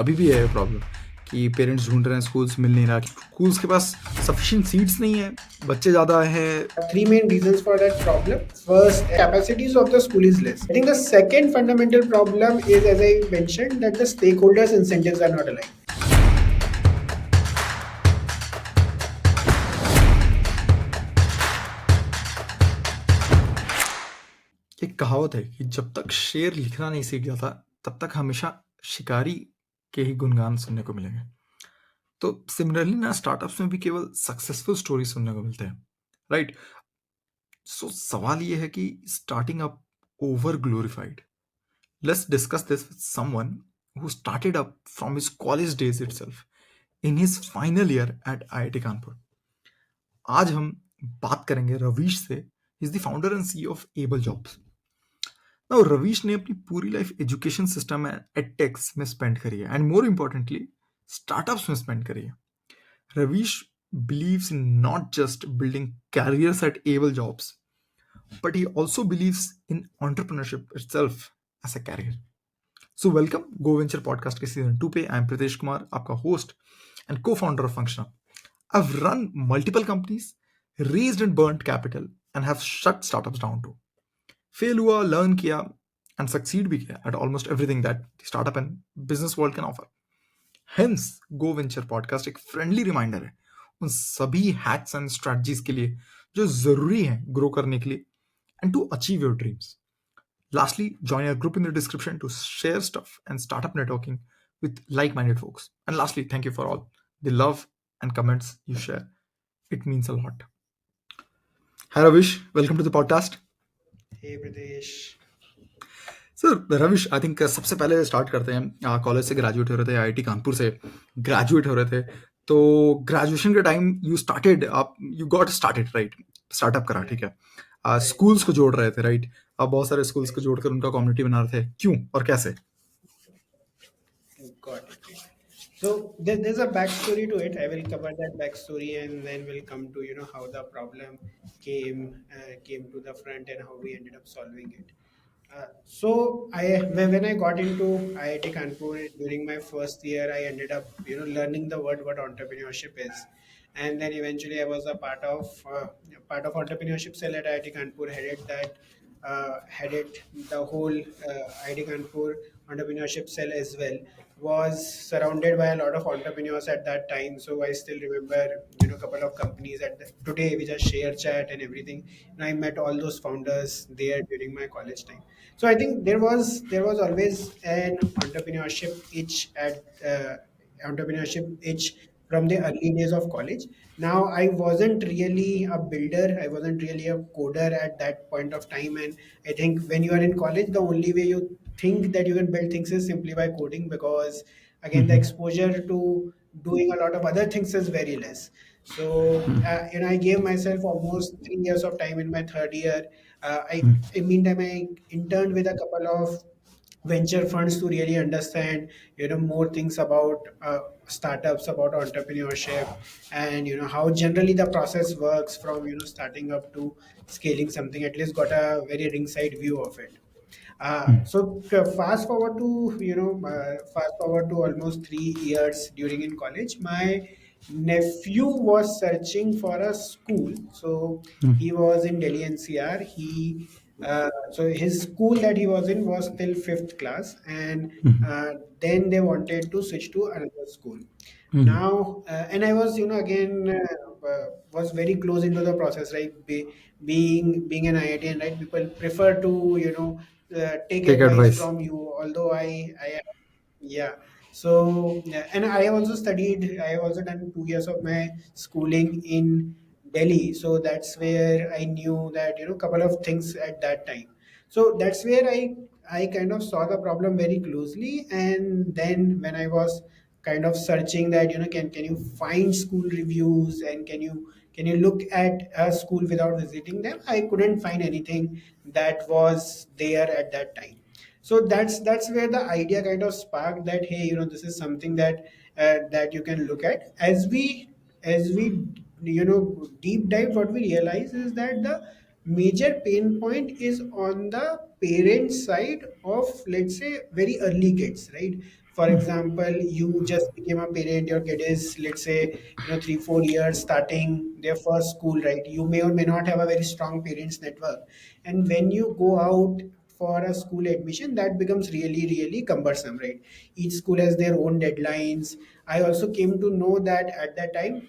अभी भी है प्रॉब्लम कि पेरेंट्स ढूंढ रहे हैं, स्कूल्स मिल नहीं रहा, स्कूल्स के पास सफिशिएंट सीट्स नहीं है, बच्चे ज़्यादा हैं। Three main reasons for that problem. First, capacities of the school is less. I think the second fundamental problem is, as I mentioned, that the stakeholders' incentives are not aligned. एक कहावत है कि जब तक शेर लिखना नहीं सीख जाता तब तक हमेशा शिकारी के ही गुणगान सुनने को मिलेंगे। तो सिमिलरली ना स्टार्टअप्स में भी केवल सक्सेसफुल स्टोरी सुनने को मिलते हैं, राइट? सो सवाल ये है कि starting up over glorified? Let's discuss this with someone who started up from his college days itself in his final year eight IIT Kanpur. आज हम बात करेंगे रवीश से। Is the founder and CEO of able jobs. Now Ravish ने अपनी पूरी life education system में एडटेक्स में स्पेंड करी है एंड मोर इम्पोर्टेंटली स्टार्टअप्स में स्पेंड करी है। Ravish believes in not just building careers at able jobs, but he also believes in entrepreneurship itself as a career. So welcome GoVenture podcast के season 2 पे। I am Pritesh Kumar, आपका host and co-founder of Functional. I've run multiple companies, raised and burnt capital, and have shut startups down too. Fail हुआ, learn किया, and succeed भी किया at almost everything that the startup and business world can offer. Hence, GoVenture podcast एक friendly reminder है उन सभी hacks and strategies के लिए जो जरूरी हैं ग्रो करने के लिए and to achieve your dreams. Lastly, join our group in the description to share stuff and startup networking with like-minded folks. And lastly, thank you for all the love and comments you share. It means a lot. Hi Ravish, welcome to the podcast. Hey, Pradesh. Sir Ravish, I think सबसे पहले start करते हैं। College से graduate हो रहे थे, IIT Kanpur से graduate हो रहे थे, तो ग्रेजुएशन के टाइम यू स्टार्टेड, आप you got started right, startup करा, ठीक है। Right, स्कूल्स को जोड़ रहे थे, राइट? आप बहुत सारे स्कूल्स को right. जोड़कर उनका कम्युनिटी बना रहे थे, क्यों और कैसे? Got it. So there's a backstory to it. I will cover that backstory, and then we'll come to how the problem came to the front and how we ended up solving it. So when I got into IIT Kanpur during my first year, I ended up learning the word what entrepreneurship is, and then eventually I was a part of entrepreneurship cell at IIT Kanpur, headed the whole IIT Kanpur entrepreneurship cell as well. Was surrounded by a lot of entrepreneurs at that time, so I still remember a couple of companies today we just share chat and everything. And I met all those founders there during my college time. So I think there was always an entrepreneurship itch from the early days of college. Now I wasn't really a builder, I wasn't really a coder at that point of time, and I think when you are in college, the only way you think that you can build things is simply by coding, because again the exposure to doing a lot of other things is very less. So I gave myself almost 3 years of time in my third year. In meantime, I interned with a couple of venture funds to really understand more things about startups, about entrepreneurship, and how generally the process works from starting up to scaling something. At least got a very ringside view of it. Fast forward to almost 3 years during in college. My nephew was searching for a school, so he was in Delhi NCR. So his school that he was in was till fifth class, and then they wanted to switch to another school. Now, and I was, again, was very close into the process, right? Being an IITian, right? People prefer to, take Take advice advice. from you. Although yeah. So, yeah, and I have also studied. I have also done 2 years of my schooling in Delhi. So that's where I knew that couple of things at that time. So that's where I kind of saw the problem very closely. And then when I was kind of searching that can you find school reviews, and can you look at a school without visiting them, I couldn't find anything that was there at that time. So that's where the idea kind of sparked that, hey, this is something that you can look at. As we deep dive, what we realize is that the major pain point is on the parent side of, let's say, very early kids, right? For example, you just became a parent, your kid is, let's say, 3 4 years starting their first school, right? You may or may not have a very strong parents network, and when you go out for a school admission, that becomes really really cumbersome, right? Each school has their own deadlines. I also came to know that at that time,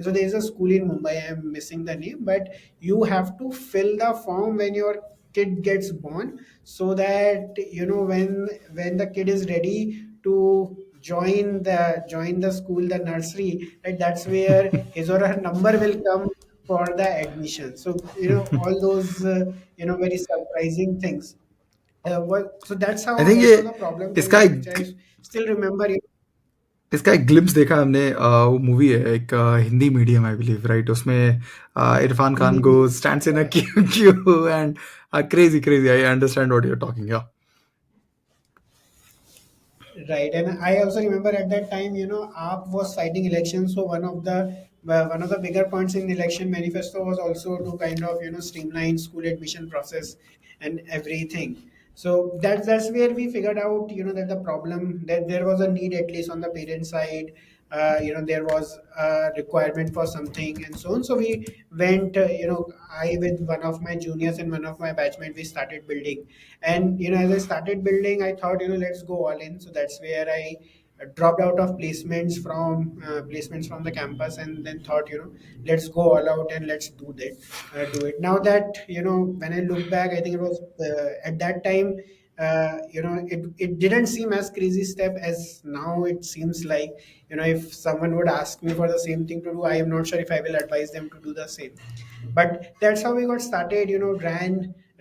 so there is a school in Mumbai, I'm missing the name, but you have to fill the form when your kid gets born, so that when the kid is ready to join the school, the nursery, right, that's where his or her number will come for the admission. So all those very surprising things. So that's I how think that ये was a problem इसका came up, which I एक still remember. इसका एक glimpse देखा हमने, वो movie है एक, Hindi Medium I believe, right? उसमें Irrfan Khan Mhm. Go stands in a Yeah. Q Q and crazy crazy, I understand what you are talking. या Right, and I also remember at that time, AAP was fighting elections. So one of the bigger points in the election manifesto was also to kind of streamline school admission process and everything. So that's where we figured out that the problem, that there was a need, at least on the parent side. There was a requirement for something and so on. So we went, I with one of my juniors and one of my batchmates, we started building. And as I started building, I thought, let's go all in. So that's where I dropped out of placements from the campus, and then thought, let's go all out and let's do it now. That when I look back, I think it was at that time, it didn't seem as crazy step as now it seems like. If someone would ask me for the same thing to do, I am not sure if I will advise them to do the same. But that's how we got started.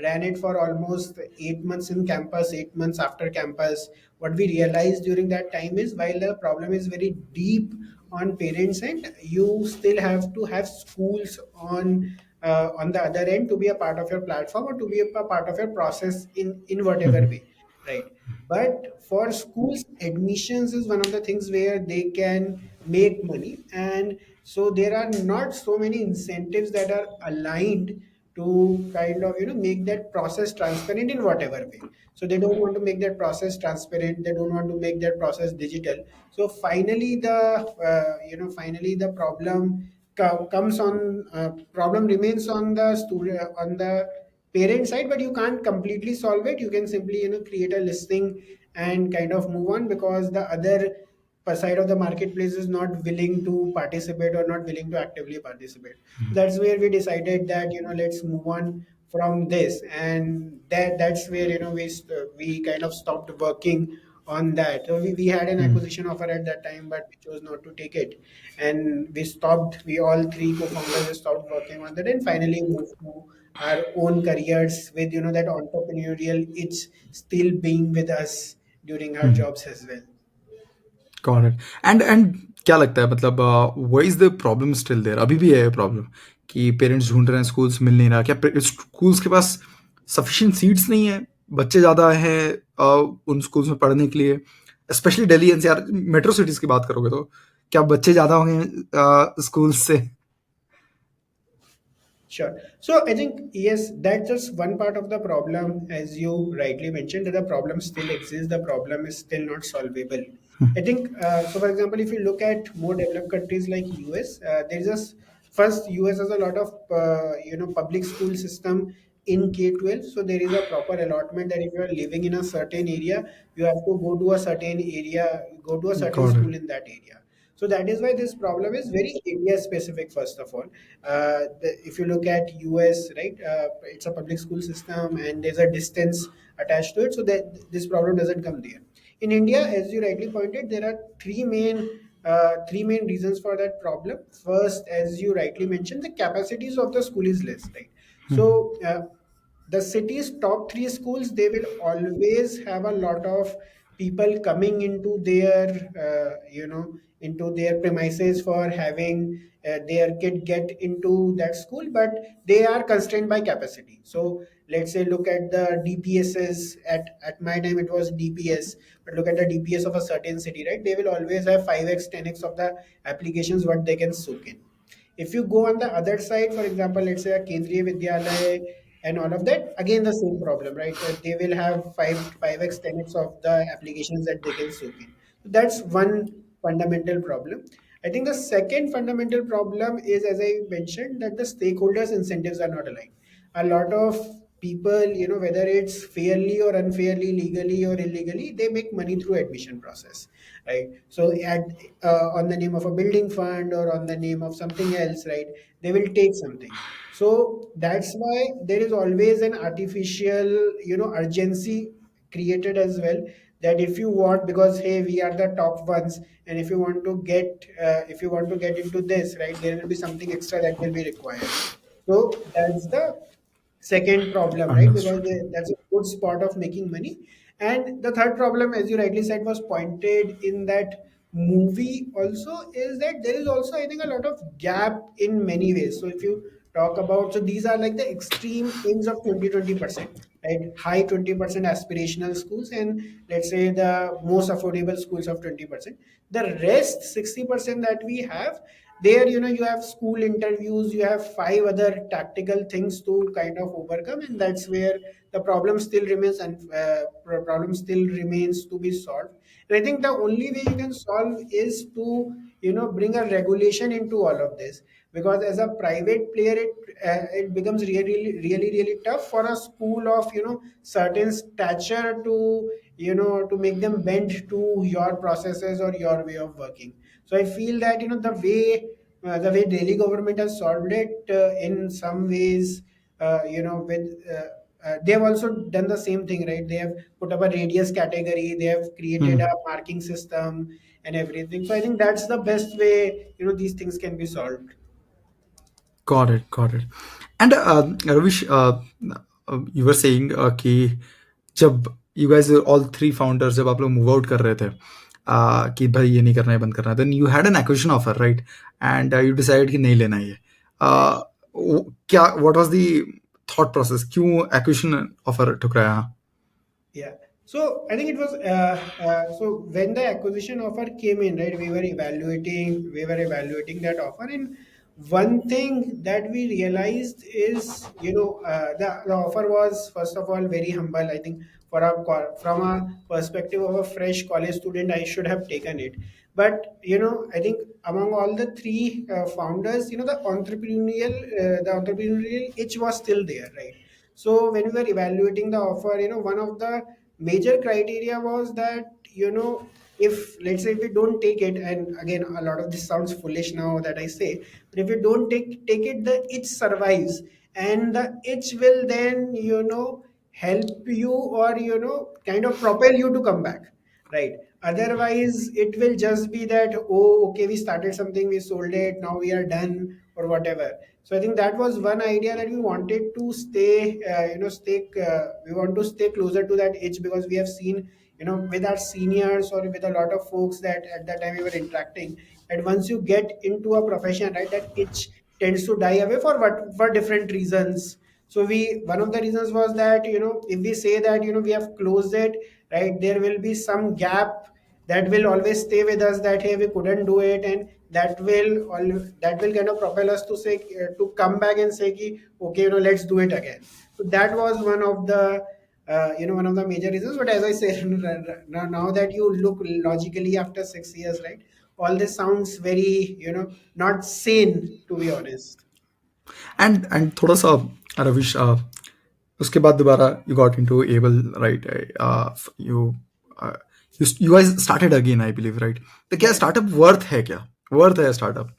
Ran it for almost 8 months in campus, 8 months after campus. What we realized during that time is, while the problem is very deep on parents end, you still have to have schools on the other end to be a part of your platform, or to be a part of your process in whatever way, right? But for schools, admissions is one of the things where they can make money, and so there are not so many incentives that are aligned to kind of make that process transparent in whatever way. So they don't want to make that process transparent, they don't want to make that process digital. So finally the problem remains on the student, on the parent side, but you can't completely solve it. You can simply create a listing and kind of move on, because the other side of the marketplace is not willing to participate or not willing to actively participate. So that's where we decided that let's move on from this, and that's where we kind of stopped working on that. So we had an acquisition offer at that time, but we chose not to take it, and we all three co-founders stopped working on that, and finally moved to our own careers with that entrepreneurial itch still being with us during our jobs as well. Got it. And क्या लगता है, मतलब why is the problem still there? अभी भी है problem कि parents ढूंढ रहे हैं, स्कूल्स मिल नहीं रहा? क्या स्कूल्स के पास सफिशिएंट सीट्स नहीं है, बच्चे ज़्यादा हैं उन स्कूल्स में पढ़ने के लिए? Specially Delhi NCR metro cities की बात करोगे तो क्या बच्चे ज़्यादा होंगे स्कूल्स से? Sure. So I think, yes, that's just one part of the problem, as you rightly mentioned, that the problem still exists. The problem is still not solvable. I think, so for example, if you look at more developed countries like US, there's just first, US has a lot of public school system in K-12. So there is a proper allotment that if you are living in a certain area, you have to go to a certain got school it. in that area. So that is why this problem is very area specific. First of all, if you look at US, right, it's a public school system and there's a distance attached to it, so that this problem doesn't come there. In India, as you rightly pointed, there are three main reasons for that problem. First, as you rightly mentioned, the capacities of the school is less, right? So the city's top three schools, they will always have a lot of people coming into their premises for having their kid get into that school, but they are constrained by capacity. So let's say, look at the DPSs. At my time it was DPS, but look at the DPS of a certain city, right? They will always have 5x 10x of the applications what they can soak in. If you go on the other side, for example, let's say a Kendriya Vidyalaya and all of that. Again, the same problem, right? They will have 5x 10x of the applications that they can soak in. So that's one fundamental problem. I think the second fundamental problem is, as I mentioned, that the stakeholders incentives are not aligned. A lot of people, whether it's fairly or unfairly, legally or illegally, they make money through admission process, right? So on the name of a building fund or on the name of something else, right, they will take something. So that's why there is always an artificial, urgency created as well, that if you want, because hey, we are the top ones, and if you want to get into this, right, there will be something extra that will be required. So that's the second problem, right? Because Understood. that's a good spot of making money. And the third problem, as you rightly said, was pointed in that movie also, is that there is also, I think, a lot of gap in many ways. So if you talk about, so these are like the extreme ends of 20%, right? High 20% aspirational schools, and let's say the most affordable schools of 20%. The rest 60% that we have, there, you have school interviews, you have five other tactical things to kind of overcome, and that's where the problem still remains, and problem still remains to be solved. And I think the only way you can solve is to, bring a regulation into all of this, because as a private player, it becomes really really really tough for a school of, certain stature to, to make them bend to your processes or your way of working. So I feel that, the way Delhi government has solved it, in some ways, with they have also done the same thing, right? They have put up a radius category, they have created a Hmm. marking system and everything. So I think that's the best way, these things can be solved. Got it, got it. And Ravish, you were saying कि जब you guys all three founders जब आप लोग move out कर रहे थे कि भाई ये नहीं करना है, बंद करना है, then you had an acquisition offer, right? And you decided कि नहीं लेना है ये. Right. क्या what was the thought process? क्यों acquisition offer ठुकराया? Yeah. So I think it was so when the acquisition offer came in, right, we were evaluating that offer, and one thing that we realized is, the offer was, first of all, very humble. I think from a perspective of a fresh college student, I should have taken it. But I think among all the three founders, the entrepreneurial itch was still there, right? So when we were evaluating the offer, one of the major criteria was that, if, let's say, if we don't take it, and again, a lot of this sounds foolish now that I say, but if we don't take it, the itch survives, and the itch will then, help you, or kind of propel you to come back, right? Otherwise, it will just be that, oh, okay, we started something, we sold it, now we are done, or whatever. So I think that was one idea, that we wanted to we want to stay closer to that age, because we have seen, with our seniors or with a lot of folks that at that time we were interacting, that once you get into a profession, right, that itch tends to die away for different reasons. So one of the reasons was that, if we say that, we have closed it, right, there will be some gap that will always stay with us, that hey, we couldn't do it, and that will kind of propel us to say, to come back and say ki, okay, let's do it again. So that was one of the major reasons. But as I said, now that you look logically after 6 years, right, all this sounds very, not sane, to be honest. And थोड़ा सा रविश, उसके बाद दोबारा you got into Able, right? Uh, you guys started again, I believe, right? तो क्या Yeah. startup worth है, क्या worth है startup?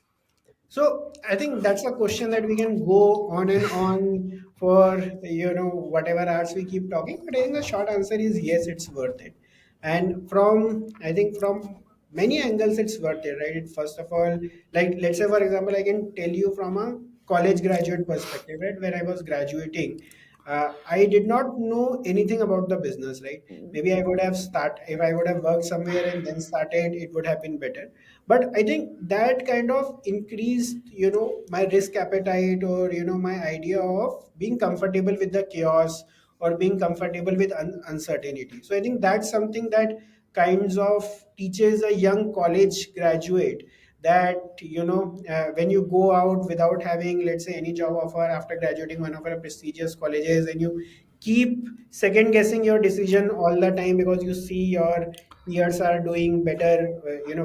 So I think that's a question that we can go on and on for, whatever hours we keep talking. But I think the short answer is yes, it's worth it. And from many angles, it's worth it, right? First of all, like, let's say, for example, I can tell you from a college graduate perspective, right? When I was graduating, I did not know anything about the business, right? Maybe I would have if I would have worked somewhere and then started, it would have been better. But I think that kind of increased, my risk appetite, or my idea of being comfortable with the chaos, or being comfortable with uncertainty. So I think that's something that kinds of teaches a young college graduate, that when you go out without having, let's say, any job offer after graduating one of our prestigious colleges, and you keep second guessing your decision all the time because you see your peers are doing better,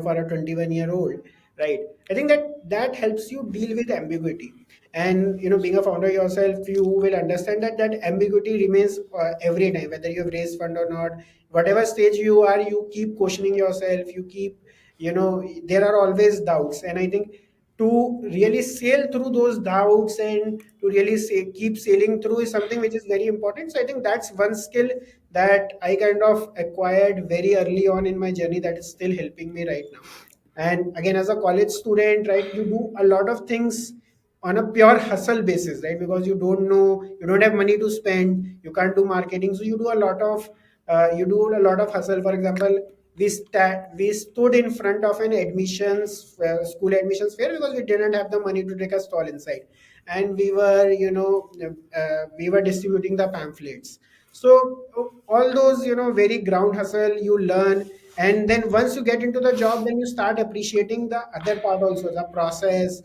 for a 21-year-old, right? I think that helps you deal with ambiguity. And being a founder yourself, you will understand that ambiguity remains every time, whether you have raised fund or not. Whatever stage you are, you keep questioning yourself, you keep, there are always doubts. And I think to really sail through those doubts and to really keep sailing through is something which is very important. So I think that's one skill that I kind of acquired very early on in my journey that is still helping me right now. And again, as a college student, right, you do a lot of things on a pure hustle basis, right? Because you don't know, you don't have money to spend, you can't do marketing, so you do a lot of hustle. For example, we stood in front of an admissions school admissions fair because we didn't have the money to take a stall inside, and we were distributing the pamphlets. So all those, very ground hustle you learn, and then once you get into the job, then you start appreciating the other part also, the process,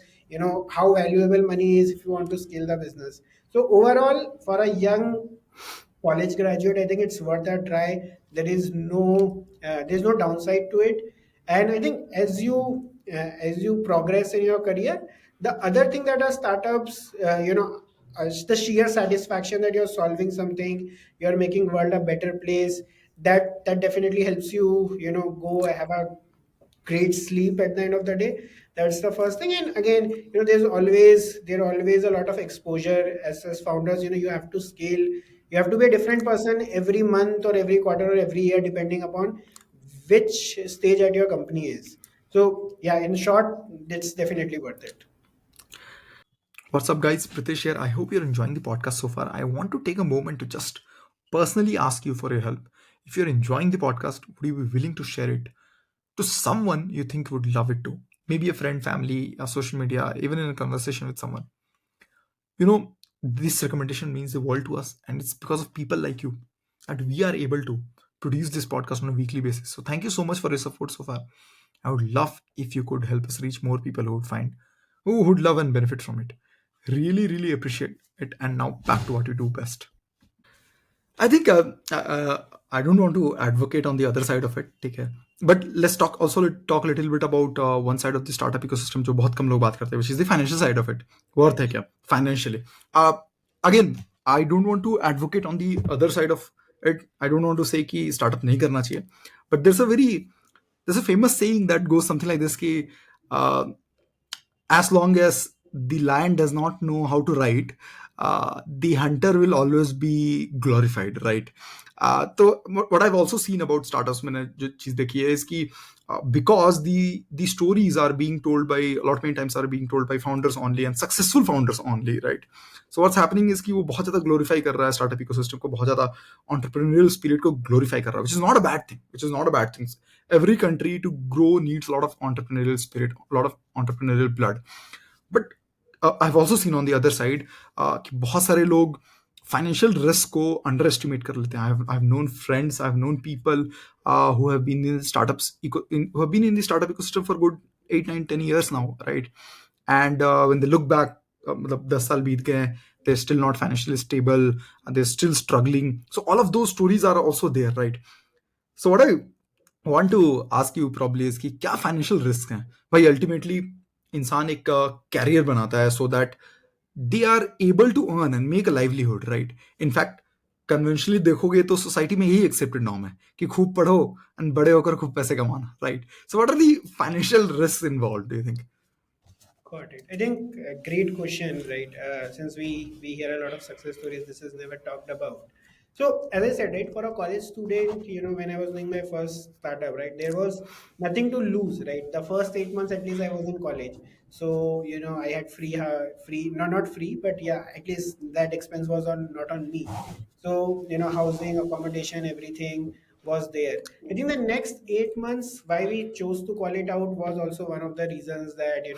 how valuable money is if you want to scale the business. So overall, for a young college graduate, I think it's worth a try. There's no downside to it. And I think as you progress in your career, the other thing that are startups, the sheer satisfaction that you're solving something, you're making world a better place, that definitely helps you, go have a great sleep at the end of the day. That's the first thing. And again, there are always a lot of exposure as founders. You have to scale, you have to be a different person every month or every quarter or every year, depending upon which stage at your company is. So yeah, in short, it's definitely worth it. What's up, guys? Pritesh here. I hope you're enjoying the podcast so far. I want to take a moment to just personally ask you for your help. If you're enjoying the podcast, would you be willing to share it to someone you think would love it too? Maybe a friend, family, a social media, even in a conversation with someone. You know, this recommendation means the world to us, and it's because of people like you that we are able to produce this podcast on a weekly basis. So, thank you so much for your support so far. I would love if you could help us reach more people who would love and benefit from it. Really, really appreciate it. And now back to what you do best. I think I don't want to advocate on the other side of it. Take care. But let's talk a little bit about one side of the startup ecosystem जो बहुत कम लोग बात करते हैं, which is the financial side of it. Worth है Yes. क्या financially? Uh, Again, I don't want to advocate on the other side of it. I don't want to say कि startup नहीं करना चाहिए. But there's a famous saying that goes something like this कि uh, as long as the lion does not know how to write, the hunter will always be glorified, right? So what I've also seen about startups मैंने जो चीज देखी है is कि because the stories are being told by a lot many times are being told by founders only and successful founders only, right? So what's happening is कि वो बहुत ज्यादा glorify कर रहा है startup ecosystem को, बहुत ज्यादा entrepreneurial spirit को glorify कर रहा है, which is not a bad thing. Which is not a bad thing. Every country to grow needs a lot of entrepreneurial spirit, a lot of entrepreneurial blood. But I've also seen on the other side कि बहुत सारे लोग financial risk को under estimate कर लेते हैं. I've known friends, I've known people who have been in who have been in the startup ecosystem for good 8 9 10 years now, right? And when they look back, मतलब 10 साल बीत गए, they're still not financially stable, they're still struggling. So all of those stories are also there, right? So what I want to ask you probably is कि क्या financial risk हैं भाई? Ultimately इंसान एक कैरियर बनाता है so that they are able to earn and make a livelihood, right? In fact conventionally देखोगे तो सोसाइटी में यही एक्सेप्टेड नॉर्म है कि खूब पढ़ो एंड बड़े होकर खूब पैसे कमाना, right? So what are the financial risk involved, do you think? Got it. I think a great question, right? Since we hear a lot of success stories, this is never talked about. So as I said, right, for a college student, when I was doing my first startup, right, there was nothing to lose, right? The first 8 months, at least, I was in college, so I had free, not free, but yeah, at least that expense was on not on me. So housing, accommodation, everything was there. I think the next 8 months, why we chose to call it out was also one of the reasons that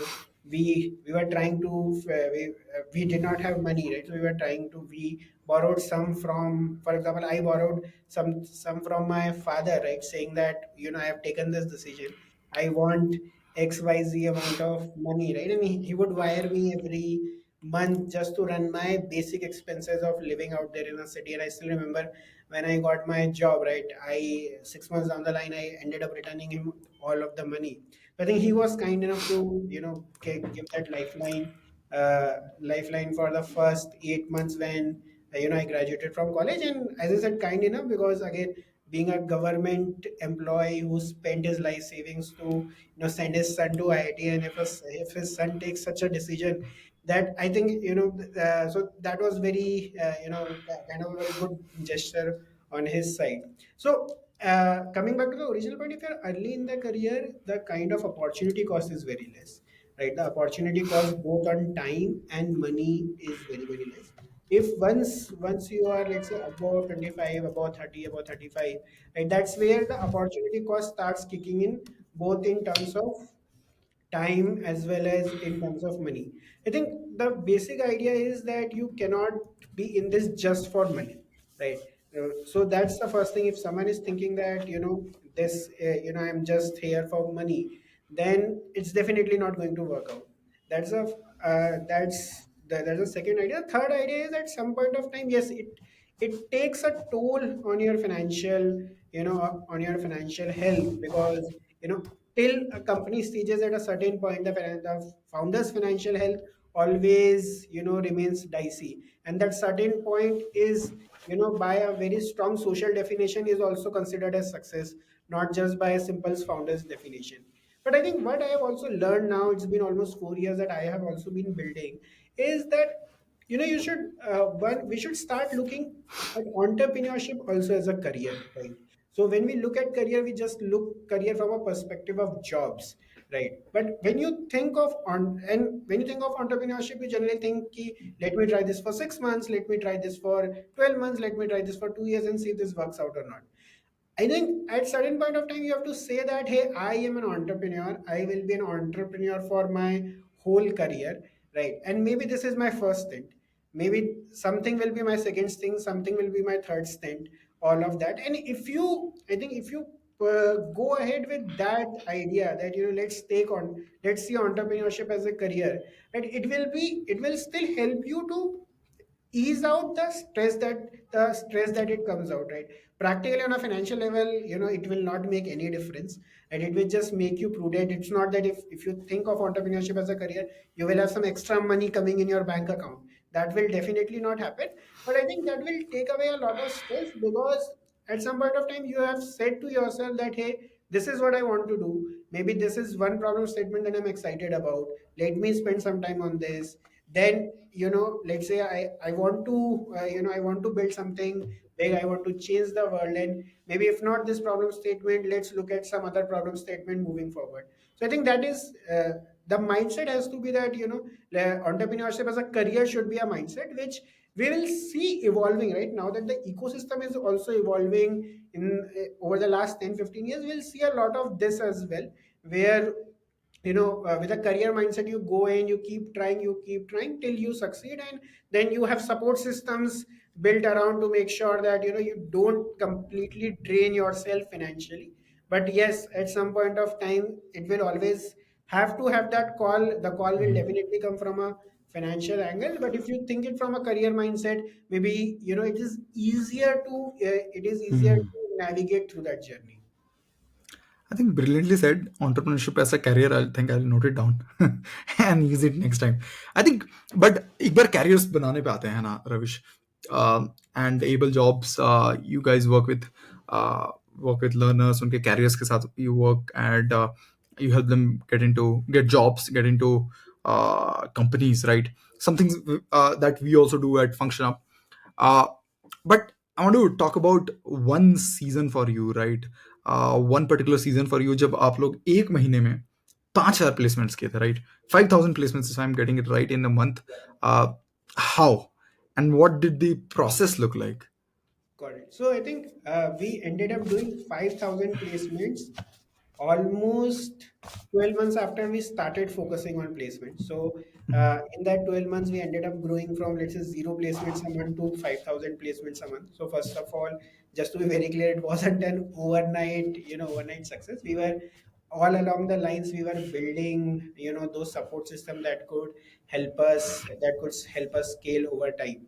we were trying to we did not have money, right? So we borrowed some from, for example, I borrowed some from my father, right, saying that I have taken this decision. I want XYZ amount of money, right? And he would wire me every month just to run my basic expenses of living out there in a city. And I still remember when I got my job, right? I 6 months down the line, I ended up returning him all of the money. I think he was kind enough to, give that lifeline for the first 8 months when I graduated from college. And as I said, kind enough because again, being a government employee who spent his life savings to send his son to IIT, and if his son takes such a decision, that I think so that was very kind of a very good gesture on his side. So coming back to the original point, if you're early in the career, the kind of opportunity cost is very less, right? The opportunity cost both on time and money is very very less. If once you are, let's say, above 25, above 30, above 35, right, that's where the opportunity cost starts kicking in, both in terms of time as well as in terms of money. I think the basic idea is that you cannot be in this just for money, right? So that's the first thing. If someone is thinking that I'm just here for money, then it's definitely not going to work out. That's a second idea. Third idea is at some point of time, yes, it takes a toll on your financial health, because till a company stages at a certain point, the founder's financial health always remains dicey, and that certain point is by a very strong social definition is also considered as success, not just by a simple founder's definition. But I think what I have also learned now, it's been almost 4 years that I have also been building, is that you should one we should start looking at entrepreneurship also as a career, right? So when we look at career, we just look career from a perspective of jobs, right? But when you think of entrepreneurship, you generally think ki, let me try this for 6 months, let me try this for 12 months, let me try this for 2 years and see if this works out or not. I think at certain point of time you have to say that, hey, I am an entrepreneur. I will be an entrepreneur for my whole career, right? And maybe this is my first stint. Maybe something will be my second stint. Something will be my third stint. All of that. And I think if you go ahead with that idea that let's see entrepreneurship as a career, and it will still help you to ease out the stress that it comes out, right? Practically on a financial level, it will not make any difference, and it will just make you prudent. It's not that if you think of entrepreneurship as a career, you will have some extra money coming in your bank account. That will definitely not happen. But I think that will take away a lot of stress, because at some point of time you have said to yourself that, hey, this is what I want to do. Maybe this is one problem statement that I'm excited about. Let me spend some time on this. Then let's say I want to I want to build something big. I want to change the world, and maybe if not this problem statement, let's look at some other problem statement moving forward. So I think that is the mindset has to be that entrepreneurship as a career should be a mindset which we will see evolving. Right now that the ecosystem is also evolving in over the last 10-15 years, we'll see a lot of this as well, where with a career mindset, you go in, you keep trying till you succeed, and then you have support systems built around to make sure that you don't completely drain yourself financially. But yes, at some point of time, it will always have to have that call. The call will definitely come from a financial angle, but if you think it from a career mindset, maybe it is easier Mhm. to navigate through that journey. I think brilliantly said. Entrepreneurship as a career. I think I'll note it down and use it next time. I think, but एक बार careers बनाने पे आते हैं ना, Ravish. And Able Jobs, you guys work with learners. उनके careers के साथ you work, and you help them get jobs, get into companies, right? Something that we also do at Function Up. Uh, but I want to talk about one season for you, right? One particular season for you जब आप लोग एक महीने में 5,000 placements किए थे, right? 5,000 placements, if I'm getting it right, in a month. How and what did the process look like? Got it. So I think we ended up doing 5,000 placements almost 12 months after we started focusing on placement. So in that 12 months, we ended up growing from, let's say, zero placements a month to 5,000 placements a month. So first of all, just to be very clear, it wasn't an overnight success. We were all along the lines we were building, those support system that could help us scale over time.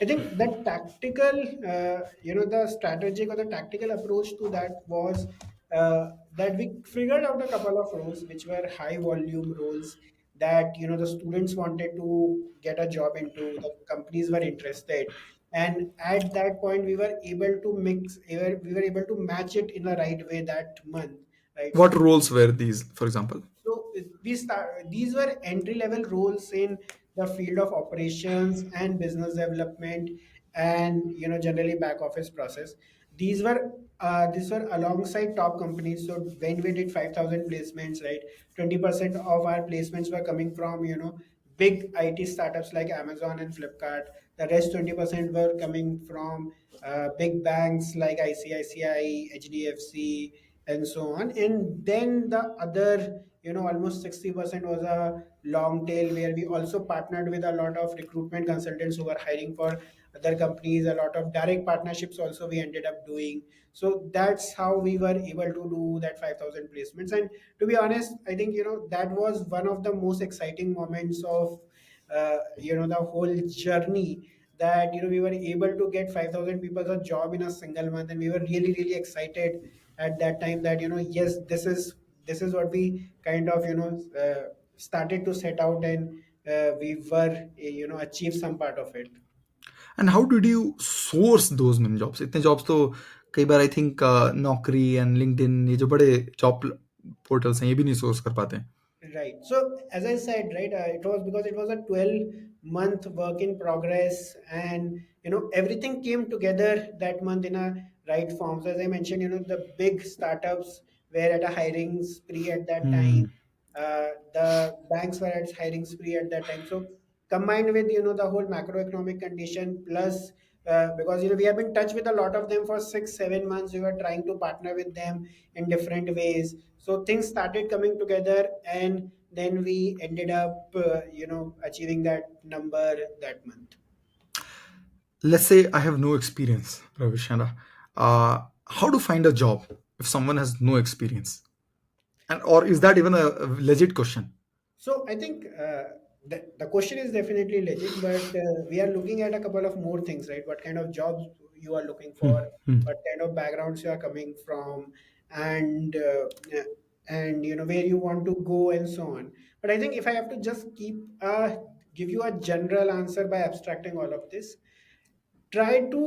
I think that tactical, the strategic or the tactical approach to that was that we figured out a couple of roles which were high volume roles that the students wanted to get a job into, the companies were interested, and at that point we were able to match it in the right way that month, right? What So roles were these, for example? these were entry level roles in the field of operations and business development, and generally back office process. These were alongside top companies. So when we did 5,000 placements, right, 20% of our placements were coming from big IT startups like Amazon and Flipkart. The rest 20% were coming from big banks like ICICI, HDFC, and so on. And then the other, almost 60% was a long tail where we also partnered with a lot of recruitment consultants who were hiring for other companies. A lot of direct partnerships also we ended up doing. So that's how we were able to do that 5,000 placements. And to be honest, I think that was one of the most exciting moments of the whole journey, that we were able to get 5,000 people a job in a single month, and we were really really excited at that time that yes, this is what we kind of started to set out, and we were achieve some part of it. And how did you source those many jobs? इतने jobs तो कई बार I think नौकरी and LinkedIn, ये जो बड़े job portals हैं, ये भी नहीं सोर्स कर पाते हैं. Right. So, as I said, right, it was because it was a 12-month work in progress, and everything came together that month in a right form. So, as I mentioned, the big startups were at a hiring spree at that time. Hmm. The banks were at hiring spree at that time. So, combined with the whole macroeconomic condition, plus because we have been in touch with a lot of them for 6 7 months, we were trying to partner with them in different ways. So things started coming together, and then we ended up achieving that number that month. Let's say I have no experience, Ravishana. How to find a job if someone has no experience? And or is that even a legit question? So I think the question is definitely legit, but we are looking at a couple of more things, right? What kind of jobs you are looking for, Hmm. what kind of backgrounds you are coming from, and where you want to go, and so on. But I think if I have to just give you a general answer by abstracting all of this, try to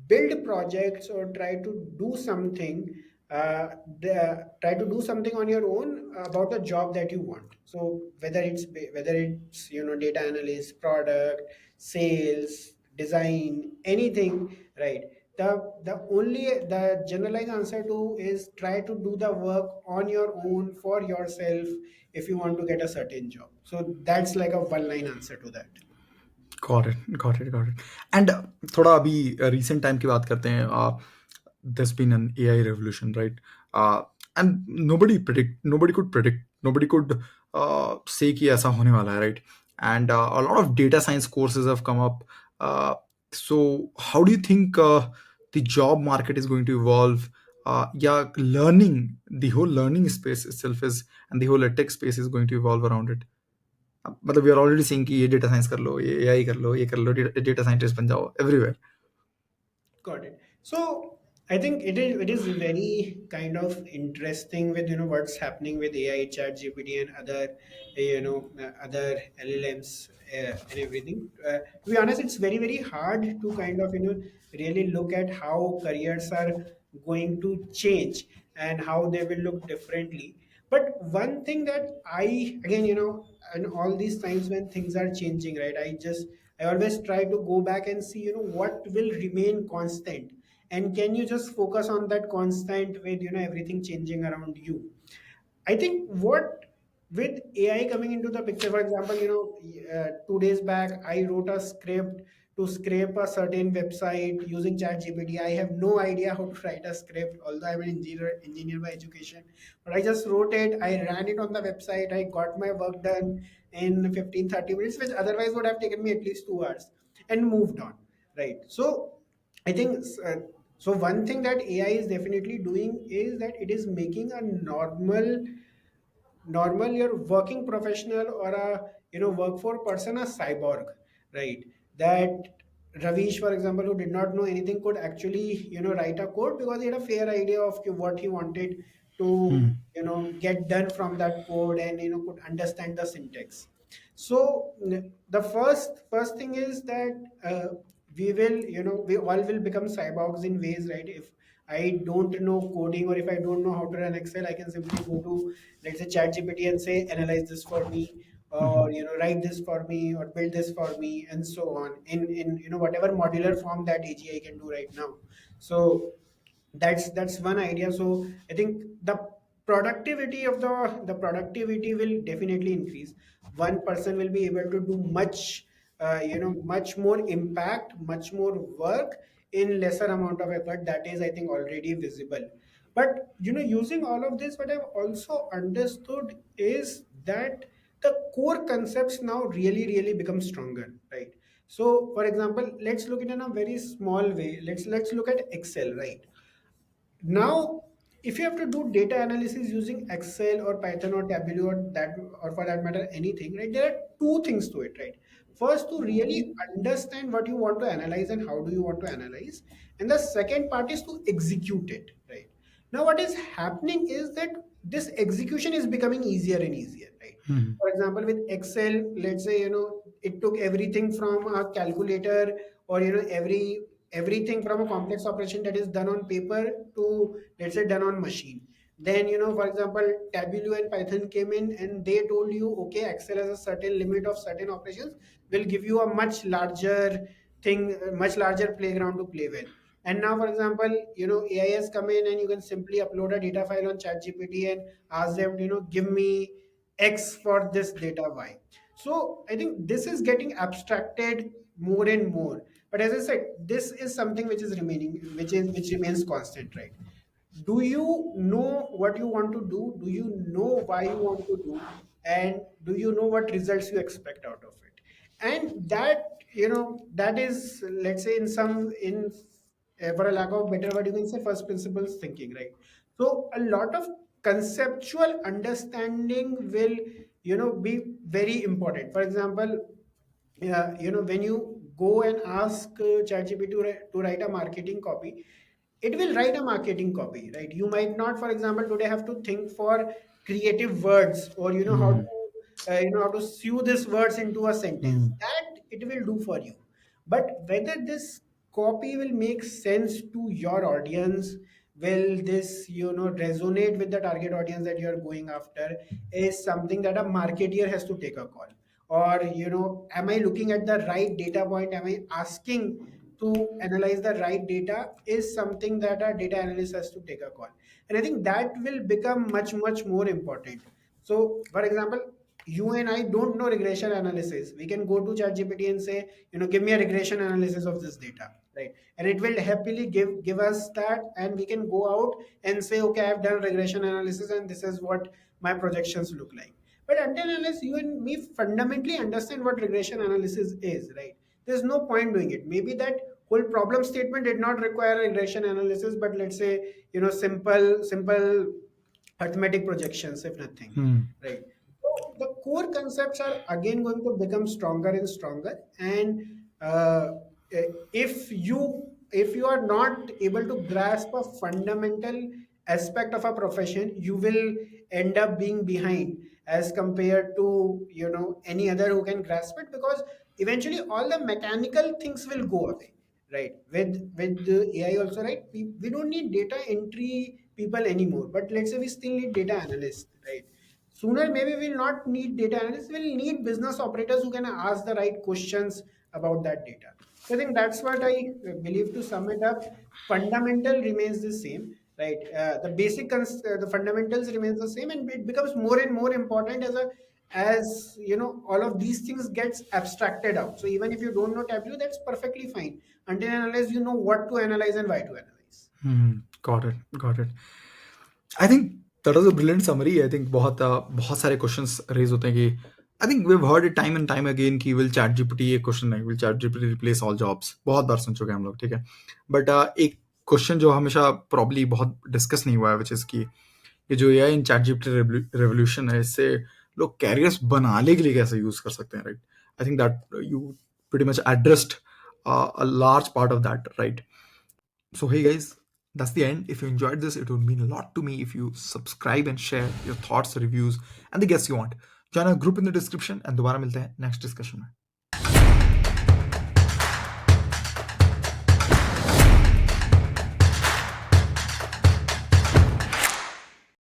build projects or try to do something on your own about the job that you want. So whether it's data analyst, product, sales, design, anything, right? The generalized answer to is try to do the work on your own for yourself if you want to get a certain job. So that's like a one line answer to that. Got it, got it, got it. And थोड़ा अभी recent time की बात करते हैं. There's been an AI revolution, right? And nobody could predict, nobody could say कि ऐसा होने वाला है, right? And a lot of data science courses have come up. So how do you think the job market is going to evolve? Yeah, the whole learning space itself is, and the whole tech space is going to evolve around it. मतलब we are already saying कि ये data science कर लो, ये AI कर लो, ये कर लो, data scientist बन जाओ everywhere. Got it. So I think it is very kind of interesting with what's happening with AI, Chat GPT, and other LLMs and everything. To be honest, it's very very hard to kind of really look at how careers are going to change and how they will look differently. But one thing that I again and all these times when things are changing, right? I always try to go back and see what will remain constant, and can you just focus on that constant with everything changing around you. I think what with AI coming into the picture, for example, 2 days back, I wrote a script to scrape a certain website using ChatGPT. I have no idea how to write a script, although I'm an engineer by education. But I just wrote it, I ran it on the website, I got my work done in 15 30 minutes, which otherwise would have taken me at least 2 hours, and moved on. Right. So I think So one thing that AI is definitely doing is that it is making a normal your working professional or a workforce person a cyborg, right? That Ravish, for example, who did not know anything, could actually write a code because he had a fair idea of what he wanted to Hmm. get done from that code, and could understand the syntax. So the first thing is that we all will become cyborgs in ways, right? If I don't know coding, or if I don't know how to run Excel, I can simply go to, let's say, ChatGPT and say, analyze this for me, Mhm. or write this for me, or build this for me, and so on, in whatever modular form that AGI can do right now. So that's one idea. So I think the productivity will definitely increase. One person will be able to do much more impact, much more work in lesser amount of effort. That is, I think, already visible. But using all of this, what I've also understood is that the core concepts now really become stronger, right? So for example, let's look at it in a very small way. Let's look at Excel, right? Now, if you have to do data analysis using Excel or Python or Tableau, or for that matter anything, right? There are two things to it, right? First, to really understand what you want to analyze and how do you want to analyze, and the second part is to execute it, right? Now, what is happening is that this execution is becoming easier and easier, right? Mhm. For example, with Excel, let's say it took everything from a calculator, or everything from a complex operation that is done on paper to, let's say, done on machine. Then for example, Tableau and Python came in and they told you, okay, Excel has a certain limit of certain operations, will give you a much larger thing, much larger playground to play with. And now, for example, AI has come in and you can simply upload a data file on ChatGPT and ask them, give me X for this data Y. So I think this is getting abstracted more and more. But as I said, this is something which is remaining, which remains constant, right? Do you know what you want to do? Do you know why you want to do? And do you know what results you expect out of it? And that is, let's say, in some in for a lack of better word, you can say first principles thinking, right? So a lot of conceptual understanding will be very important. For example, when you go and ask ChatGPT to write a marketing copy, it will write a marketing copy, right? You might not, for example, today have to think for creative words, or Mhm. how to sew these words into a sentence. Mhm. That it will do for you. But whether this copy will make sense to your audience, will this resonate with the target audience that you're going after, is something that a marketeer has to take a call. Or am I looking at the right data point? Am I asking to analyze the right data, is something that a data analyst has to take a call. And I think that will become much more important. So for example, you and I don't know regression analysis. We can go to ChatGPT and say, give me a regression analysis of this data, right? And it will happily give us that, and we can go out and say, okay, I've done regression analysis and this is what my projections look like. But until unless you and me fundamentally understand what regression analysis is, right, there's no point doing it. Maybe that whole problem statement did not require regression analysis, but let's say simple arithmetic projections, if nothing, Mhm. right? So the core concepts are again going to become stronger and stronger. And if you are not able to grasp a fundamental aspect of a profession, you will end up being behind as compared to any other who can grasp it, because eventually all the mechanical things will go away, right? With the AI also, right? We don't need data entry people anymore, but let's say we still need data analysts, right? Sooner maybe we'll not need data analysts, we'll need business operators who can ask the right questions about that data. So I think that's what I believe. To sum it up, fundamental remains the same, right? The fundamentals remains the same, and it becomes more and more important as all of these things gets abstracted out. So even if you don't know Tableau, that's perfectly fine, until and unless you know what to analyze and why to analyze. Mhm. Got it. Got it. I think that was a brilliant summary. I think बहुत सारे questions raise होते हैं कि I think we have heard it time and time again कि will chat GPT, ये question है, will chat GPT replace all jobs, बहुत बार सुन चुके हैं हम लोग, ठीक है। बट एक क्वेश्चन जो हमेशा प्रॉब्ली बहुत डिस्कस नहीं हुआ है, विच इज कि ये जो एआई इन चैट जीपीटी रेवोल्यूशन है, इससे लोग कैरियर्स बनाने के लिए कैसे यूज कर सकते हैं, right? I think that you pretty much addressed a large part of that, right? So, hey guys, that's the end. If you enjoyed this, it would mean a lot to me if you subscribe and share your thoughts, reviews, and the guests you want. Join our group in the description, and दोबारा मिलते हैं next discussion में.